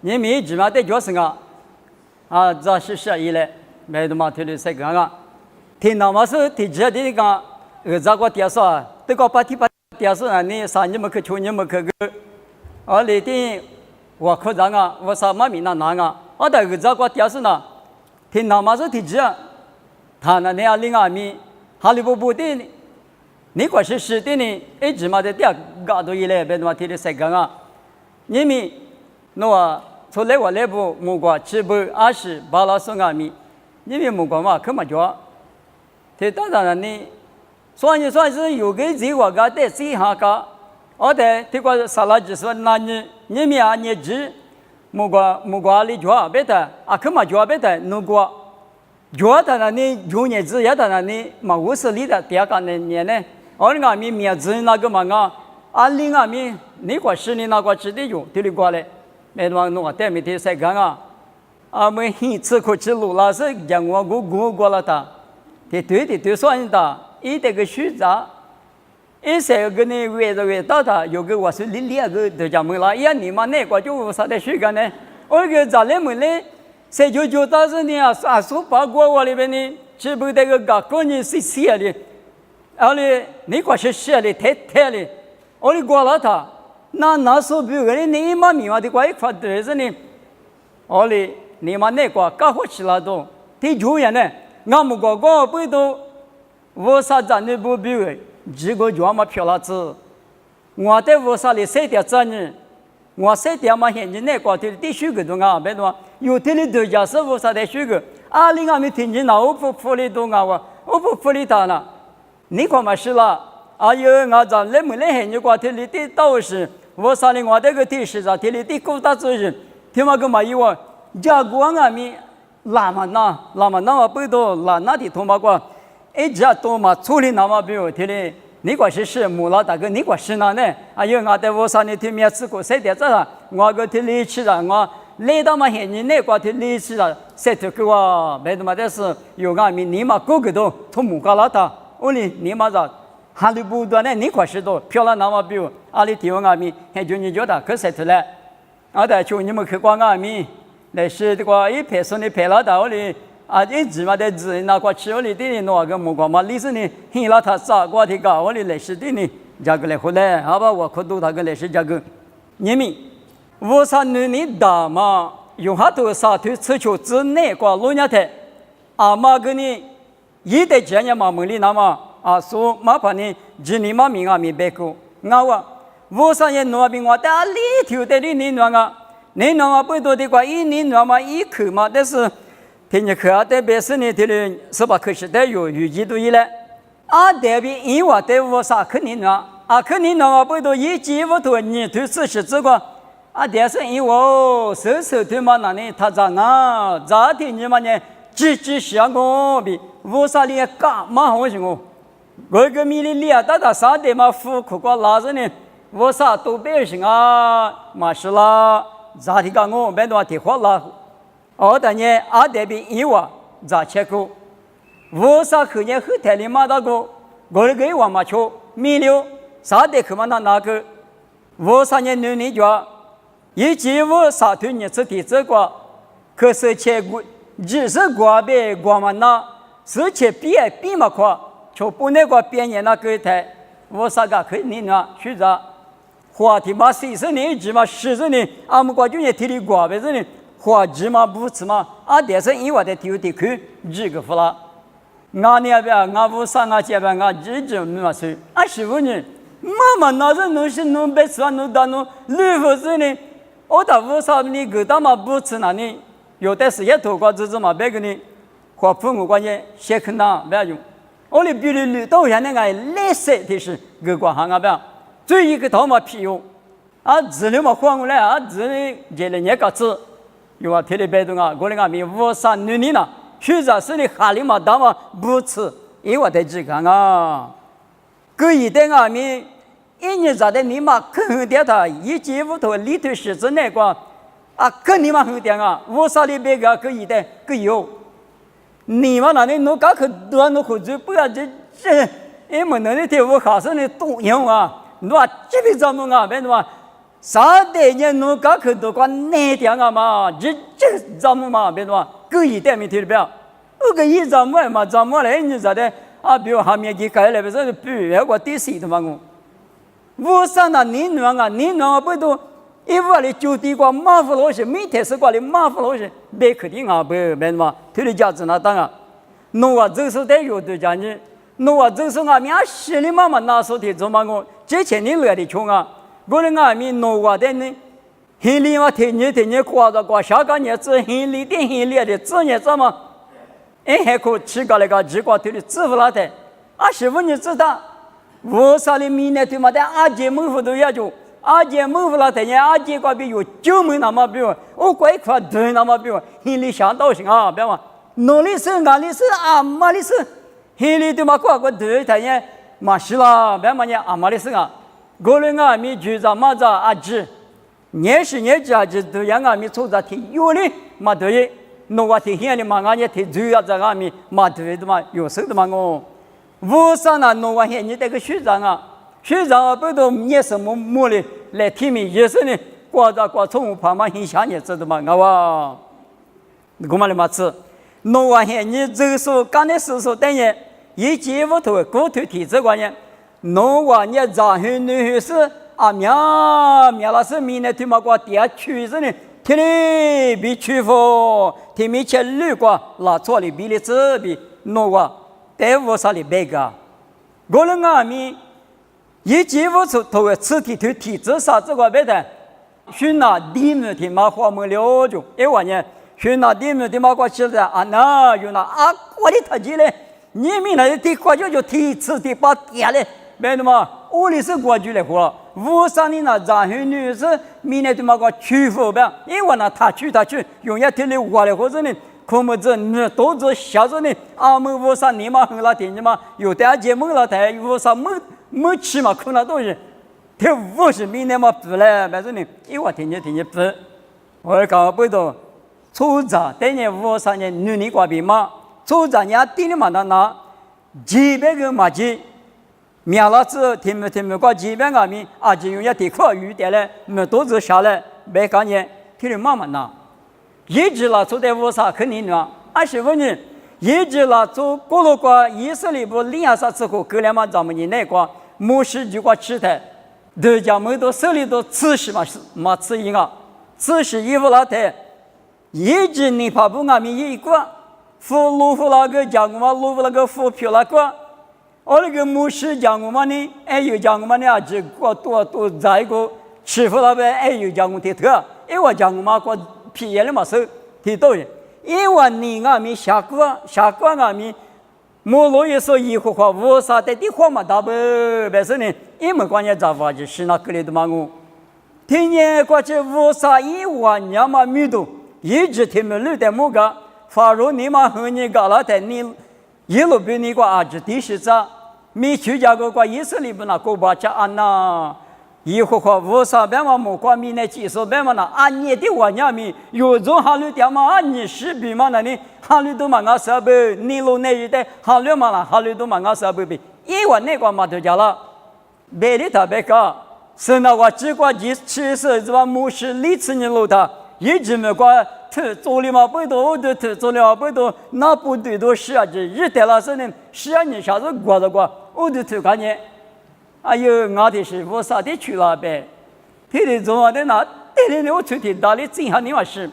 你们起码得叫什么？这是啥意思？没得嘛，听你说讲啊，听那么说，听这的讲，这个电视啊，这个把电视啊，你3年没去，2年没去个，那天我可讲啊，我啥嘛名那啊，但这个电视呢，听那么说听这，他那2零2米，哈利波特的，你可是是的呢，起码得点搞到一来，没得嘛，听你说讲啊，你们那从来我来不木瓜720巴拉松米，你们木瓜嘛可么叫？这当然呢，算是有个这个个的这下个，这个沙拉就是那你们啊你吃木瓜里叫别的可么叫别的木瓜，叫的那你有年子也的那你嘛50里的第二个年呢，俺们面子那个嘛20米你个10年那个吃的有，对不过嘞。没得嘛，我带没得谁讲啊？没很吃苦吃路了，是讲我过了的，对算的，这个选择，谁个呢为到的，有个我是2个都讲没了，你们那个就啥的选个呢？我个咋来没嘞？谁就到是呢说八卦我里边呢，只不过这个个人是写的，你个是写的太的，我过了他。那时候比如说你妈咪话的怪发的是呢，你妈那个搞好起来都，挺久远呢。俺们个不都，我啥子呢不比如，这个就嘛漂亮子，我在我啥里3点钟呢，我3点嘛现在那个的10个钟啊，别多，有的人都讲是我啥的10个，20俺们听见那我不服理都我不服理他了，你看嘛是了，有俺咱来没来现在个的里的倒是。我啥哩？我这个地是啥？地里的高大责任，听嘛个嘛有啊？家国俺们拉嘛那不多拉那的同嘛个，家多嘛处理那么比如听哩，你个是木拉大哥，你个是哪呢？有俺在我啥哩听面吃过3点钟了，我个听哩吃了，我来到嘛现在那个听哩吃了，3点个哇，没得嘛的是有俺们你嘛个个都从木嘎拉他，我哩你嘛咋？哈利波特呢？你可是多漂亮那么比如里地方俺们还就你觉得可晒出来，但就你们去逛俺们，那是这个拍摄的拍了到里一直嘛在指那个吃我里的那个木瓜嘛，历史呢，很老他啥个的搞我里来是的呢，这个来回来，好吧，我看到他个来是这个，你们我啥你大嘛，用好多啥头吃球之内个老娘台，嘛个呢，一代这样嘛门里那么。说麻烦你，今年嘛明白过，我上也弄病我打里头的你弄不多的话1年弄嘛1口嘛，但是听你看的别是你的18口是的有预计都一了，代表因为的我啥肯定弄，肯定弄不多1季5头你头40这个，但是因为手头嘛那里他咋咋的你嘛呢，只想我比我啥里干嘛好行哦。我个米里大啥的嘛付苦瓜拉着呢，我啥都别行嘛是啦，咋的个我没多的话啦，但呢代表因为咋切过，我啥后年后台里嘛那个，我个我嘛去米了，啥的去嘛那个，我啥年努力叫，以及我啥头日子的这个，可是切过，只是过呗过嘛那，是切比嘛快。就不那个边缘那个台，我啥个可以你呢？学着话题嘛，40年一直嘛，40年，俺们国就也提的过呗，是呢，话题嘛不吃嘛，但是因为在体育地区这个不啦，俺那边俺不上这边这没嘛事，15年，妈那是弄是弄白吃弄到弄绿胡子呢，到我啥你个他妈不吃那呢，有的是也头瓜子嘛，别个呢，和父母关系先看那不要用。我哩比如绿豆现在来色的是个光行不？最一个头嘛皮用，资料嘛换过来资料这里也个字，有提的别动我哩米53年了，学着是你哈里嘛大嘛不吃，因为在这个个一代米1年咋的你嘛肯定他1季5头里头是指那个肯定嘛肯定我啥里别个一代个有。你嘛那里弄搞去多弄去就不要这，因为那里头我考试呢多用你这边怎么别的嘛，啥的人弄个可多个难点啊嘛，这咱们嘛，别说故意带没听不了，个一咱们嘛，咱们来你咋的啊？比如下面给改了，别说比如我第四的嘛我，我上那你弄啊不都一窝里就地瓜马虎老些，每天是瓜里马虎老些，别肯定啊不别嘛，推的价值那当然，弄啊就是得有的讲你，弄啊就是俺们心里嘛拿手的做嘛我，之前你来的穷啊。我们俺们弄我的呢，心里嘛天天挂着挂，下个日子心里的自然怎么？还可吃个那个几个头的支付了的，师傅你知道，我啥里明年对嘛的阿姐门户都要求，阿姐门户了的人，阿姐个比有九门那么比我怪块对那么比心里想到行啊，别嘛，农历是俺历是阿妈历是，心里对嘛挂个对的人，嘛是啦，别嘛呢阿妈历是啊。我们俺们就在马扎阿吉，年纪阿吉都让俺们做着挺有的嘛对，弄我挺闲的嘛，俺也挺主要在俺们嘛对的嘛，有时的嘛我，我上那弄我闲你这个学长啊不都也什么的来听命也是呢，挂从旁嘛很想也知道嘛我，我们的嘛是，弄我闲你这说刚才说等于一节屋头骨头体质关键。农话你早很女是啊苗老师明年对嘛个第二区是呢，天里比区佛，天面前绿瓜拉错里比的这比农话，在屋上里别个，我们俺们一节屋头头个吃体质啥子个别的，选那地面天嘛花木了就，一万年选那地面天嘛个吃的啊那有那啊我的特技嘞，你们那地瓜就体质的把点嘞。别的嘛，屋里是过去来活，屋上的那张黑女是明年他妈个屈服呗，因为那他去，永远听你话来或者呢，可么子你都是小着呢，俺们屋上你嘛很老听的嘛，有的节目了台屋上没吃嘛，可能都是，这屋是明年嘛不来，反正呢，一话听不，我搞不懂，初长等年屋上呢女人挂比嘛，初长人定的嘛那几百个马鸡。苗老子听没过几遍俺们阿姐用一点课语点嘞，没多子下来没感觉，听你慢慢拿，一直拉出在屋上肯定呢，25年一直拉出过了过以色列部领啥之后，隔两嘛咱们人那个牧师就过吃的，都讲没多手里都吃什么吃一个，吃是衣服那台，一直你怕不俺们一个，路夫那个讲嘛，路夫那个扶票那个。我那个牧师讲我们呢，有讲我们呢，这个多在一个师傅那边，有讲我的特，因为讲我们个皮业的嘛是提到的，因为你俺们下个俺们，莫罗也说以后话我啥的地方嘛，大不别是呢，因为关键咋话就是那个里的嘛我，听见过去我啥一万年嘛米多，一直听没录的么个，发如你嘛和你搞了的你。一路比你个阿吉第十章，没去家个以色列不那个巴家安呐，以后话我啥别嘛莫关米那技术别嘛那安你的话伢咪有种哈律点嘛安你是比嘛那你哈律都嘛俺设备，你路那一带哈律嘛那哈律都嘛俺设备比，因为那个嘛都讲了，别的他别个，是那个只管其实是吧牧师历次你路他，一直没管。做了嘛不多，做了嘛不多，那部队都是啊，这一代老师呢，12年下子过着过，我都看见，哎呦，俺的师傅啥的去了呗，天天做的那，天天我出去打理正好你嘛是，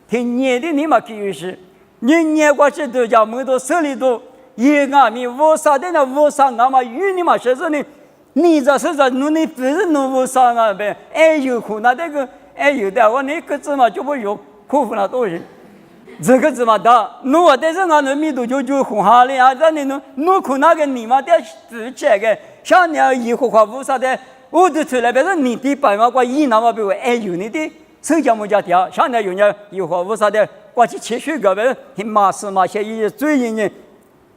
天年的你嘛可以是，年过去都叫没多手里头，也俺们我啥的那我啥俺嘛与你嘛说是呢，你这是弄的不是弄我啥啊呗，有苦那这个，有的我那个字嘛就不用。苦苦那多人，这个怎么打？我但是俺那米都就红哈了啊！咱那弄苦那个你嘛得自己个，像你以后话无啥的，我都出来，别说你的白嘛，我一那么比我有你的手脚没家调，像你有人以后无啥的，我去切水个呗，你马死嘛些一追人呢，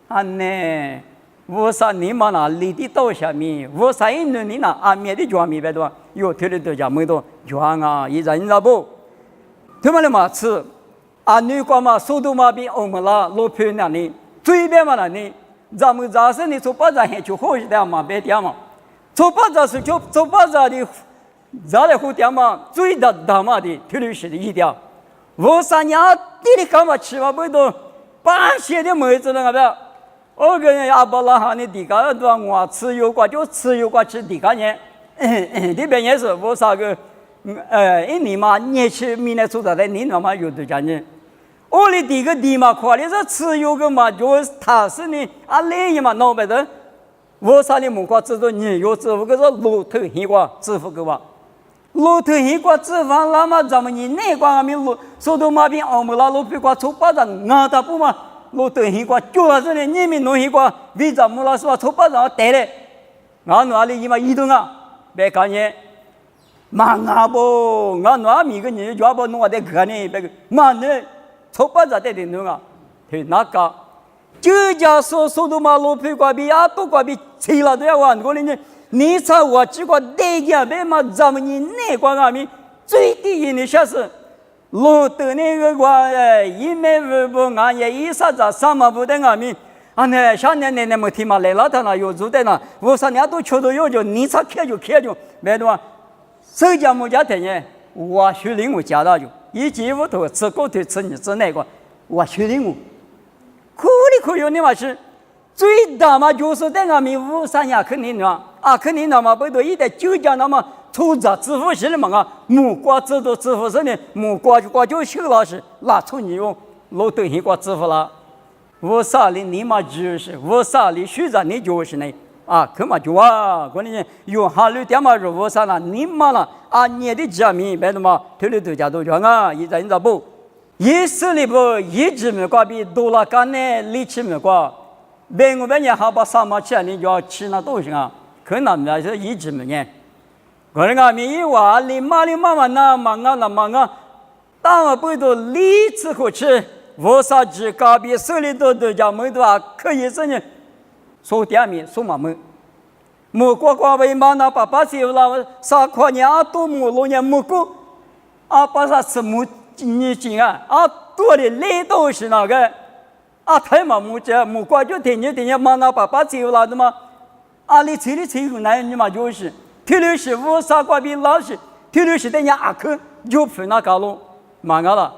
啊呢，无啥你嘛那离的到下面，无啥人你那阿面的庄面别多，有推的都讲没多庄啊，一人那不。他们的马吃，啊，女光嘛，速度嘛比我们啦，老漂亮的，最边嘛那呢，咱们早上你做巴扎还就好一点嘛，别点嘛，做巴扎是就做巴扎的，咱来互点嘛，最大嘛的铁律是的一条。我三年地里干嘛吃嘛不多，半些的妹子那个，我跟人阿伯拉哈的地干多，我吃油瓜就吃油瓜吃地干呢。这边也是我啥个，你嘛年吃明年出的来，你那嘛有的讲呢。我的第一个地嘛，快的是吃油个嘛，就他是呢，累嘛闹白的。我啥的木瓜知道你有支付个是骆驼黑瓜支付个吧？骆驼黑瓜支付那么咱们你那瓜咪骆，说到马边澳门那骆驼瓜抽巴掌硬的不嘛？骆驼黑瓜就是呢，你们弄黑瓜为咱们那说抽巴掌带来，俺那里嘛移动啊，别看见，忙啊不，俺那米个你就不弄我的看呢，别个忙呢，抽巴掌带的弄啊，对那个。就叫说到马路皮瓜比啊多瓜比吃了都要玩过的呢，你猜我这个代价别嘛咱们你那瓜阿米最低的下是路的那个瓜1.5俺也1.3不的阿米啊那下年那么提嘛来了他那有住的那我说你都吃到有就你猜开就没的话谁家没家的呢我学领我家的就一几屋头吃狗腿吃你吃那个我学领我苦里苦有你嘛是，最大嘛就是在俺们53年肯定嘛，肯定嘛不多一点就讲那么出着支付是的嘛木瓜制度支付是呢，木瓜就修老师拿出你用老东西瓜支付了，53里你嘛就是53里学着你就是呢可嘛就我跟你有哈律点嘛是53了，你嘛了你的家民别的嘛，推理都家都讲一直不。一时里不一直没挂比多了干呢，力气没挂，别我们也好把三毛钱你就要吃那东西可能那是一直没呢。可能俺们一话你妈那忙但我不都力气可吃，我啥子隔壁手里都家没多可以是呢，说点米说嘛没瓜为嘛那爸是有了啥块年多没多年没过把啥吃没。你讲多的累都是那个太嘛木瓜就天天嘛那爸走了的嘛你吃有那你嘛就是特别是我啥瓜比老师特别是等下去就分那搞了嘛了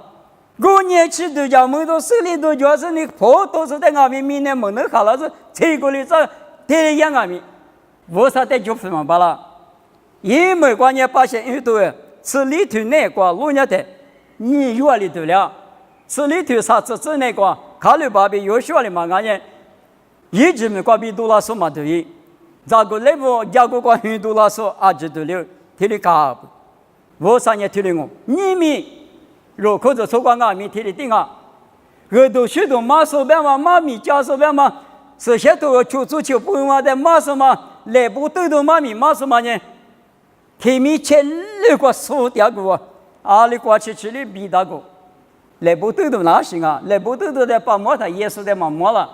过年吃都叫没到手里头就是你跑都是在俺们明年没能好了是这个里这天样俺们我啥在就分嘛罢了因为过年发现有多吃里头那瓜路年的你越里头了，吃里头啥吃那个，考虑把比有学的嘛，俺也一直没挂比多了说嘛对的，这个那部家国关很多了说知道了，听你讲，我上年听你我，你们如果是说光俺们听你听我都许多马手边嘛，马米家手边嘛，这些都求不嘛的马什么，来不都马米马什么呢？听米前那个说掉过。你过去吃的比那个，来不都哪行来不都在把摩他耶稣在嘛摸了，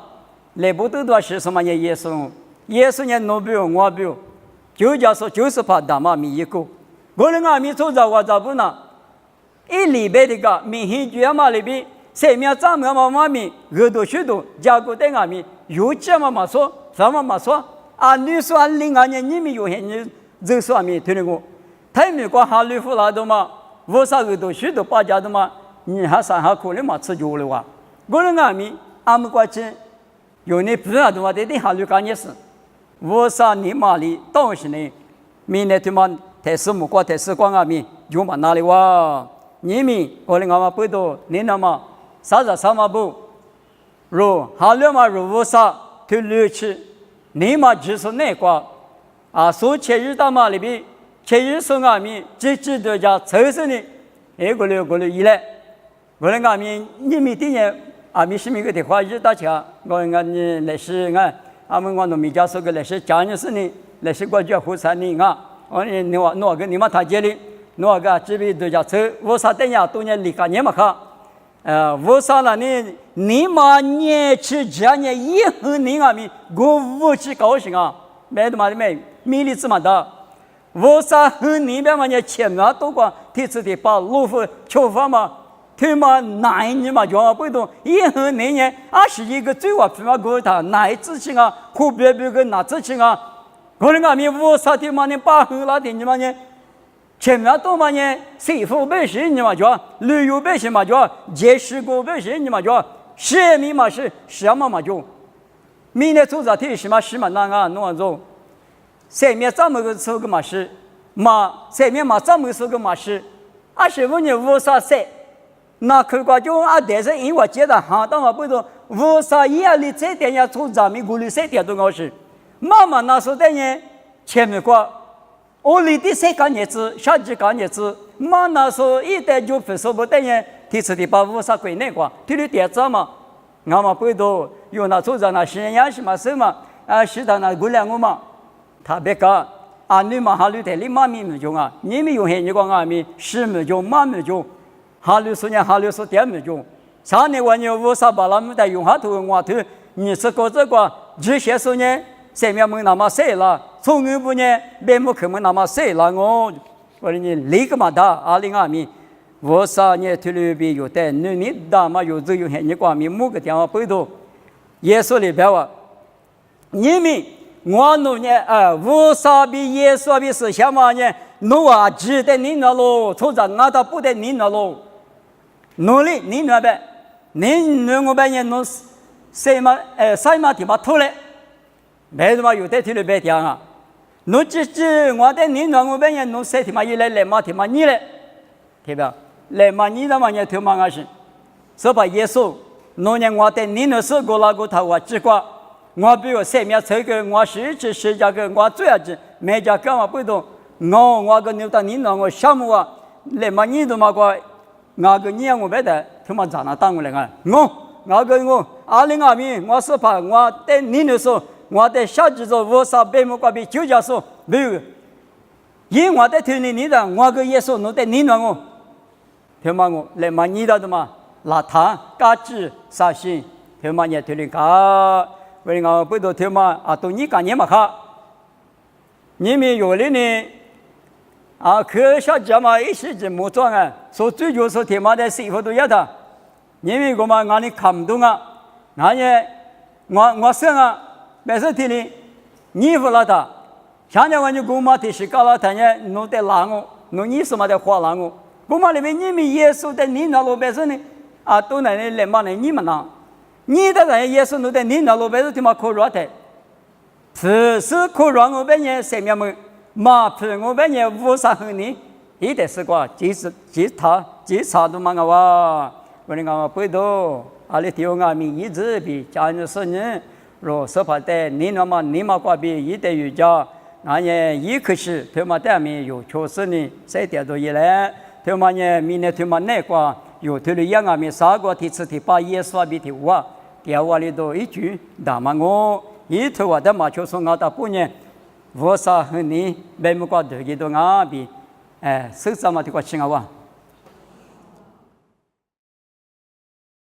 来不都是什么耶稣呢诺比我比，就叫说就是怕大妈米一个，我们阿米做着我咋不呢？一礼拜的个明天就嘛里边，3秒3秒嘛米，耳朵许多，家国在阿米有这嘛说，什么嘛说你说另外你们有些你这说米听我，他没管哈律夫拉的嘛。我啥个都许多把家的嘛，你还上可能嘛吃酒了哇？我们俺们过去有你不要的话，得哈律干也是。我啥你妈里当时呢，明年他妈台师木瓜台师光就嘛哪里哇？你们我们不多，你那么啥嘛不？如哈律嘛如我啥推律去，你嘛就是那个说前日到嘛里边。前日说俺们这都叫抽身的，过来一来，我们俺们你们今年俺们是每个的话日大家，我你来是俺们我农民家说个来是家人是呢，来是国家护山的我你跟你们他这里，我个这边都叫抽，我啥等下多年离开你们看，我啥了你妈年吃这年以后你俺们我无去高兴没的嘛的没米粒子嘛的。我啥和你边嘛也前面都光提出的把路夫求法嘛，他妈哪一年嘛就不动，以后那年是一个最晚非嘛给他哪一次情湖边个哪次情我们俺们我啥的嘛呢把后那的你嘛呢，前面多嘛呢？税负百姓你嘛叫，旅游百姓嘛叫，结识过百姓你嘛叫，生命嘛是什么嘛叫？明年组织体什么什么那个弄着，前面这么个说个嘛是，嘛前面嘛这么说个嘛是，25年53岁，那可怪就但是因为觉得哈，当我不懂，51里这点要做咱们56点多高是，妈妈那时候的人前面过。我里的谁干日子，下几干日子，妈那时候一代就分手不等人，提出的把50归那个，提了点子嘛，俺们不都有那做着那实验什么什么是的那过两个嘛，他别讲你们哈律的你妈咪没用啊，你们用黑你讲俺们是没用，妈没用，哈律说呢哈律说点没用，上年我有50把他们在用哈头我头，你是搞这个这些说呢，前面没那么谁了。从我不呢，别木可能那么谁了我说你离个嘛的2020，我啥呢？推了比有的你大嘛有这有些你光明某个地方背头，耶稣里边话，你们我弄呢我啥比耶稣比是什么呢？我啊值得你那喽，从这俺到不得你那喽，努力你那边，你我边呢弄谁嘛谁嘛地方偷嘞，没嘛有的推了别讲啊。侬只我的你那我边人侬谁他妈一来嘛他妈你来，对吧？来嘛你那嘛也他妈个是，所以耶稣，侬呢我的你那是过那个他我只管，我比如生命这个我是这个我最爱的，每家干嘛不懂，我个牛的你那我项目啊，来嘛你都嘛个，我个你我别的他妈咋那当过来个，我个我2020我是怕我的你那时候。我的小侄子50百亩瓜比就叫说没有，因我的听你的，我跟耶稣侬的你那我，听嘛我来嘛你的嘛，邋遢嘎吱啥心，听嘛也听你嘎，为我不多听嘛都你干你嘛哈，你们有的呢可小姐嘛一时就没装啊，说追求说听嘛的媳妇都要他，因为我嘛俺你看不懂啊，俺也我生啊。没事听你，你不拉他，现在我就公妈的是搞了他呢，弄得拉我，弄你什么的花拉我，公妈里面你们耶稣的你那路白事呢，都那里来嘛呢你们呢，你的人耶稣弄的你那路白事他妈可热的，只是可热我本人生命们，马皮我本人50后呢，一点是个，即差都嘛个哇，我们讲不多，里头我们一直比家人说呢。若说怕的，你那么你嘛挂比一代有家，俺也一可是他妈对面有确实呢，谁点都一来，他妈呢明年他妈那挂有头的养俺们三个提次提把耶稣比提我，第二里头一句，那么我一头我的嘛就说俺到半年，我啥和你没么挂头一头俺比，手上嘛就挂青蛙。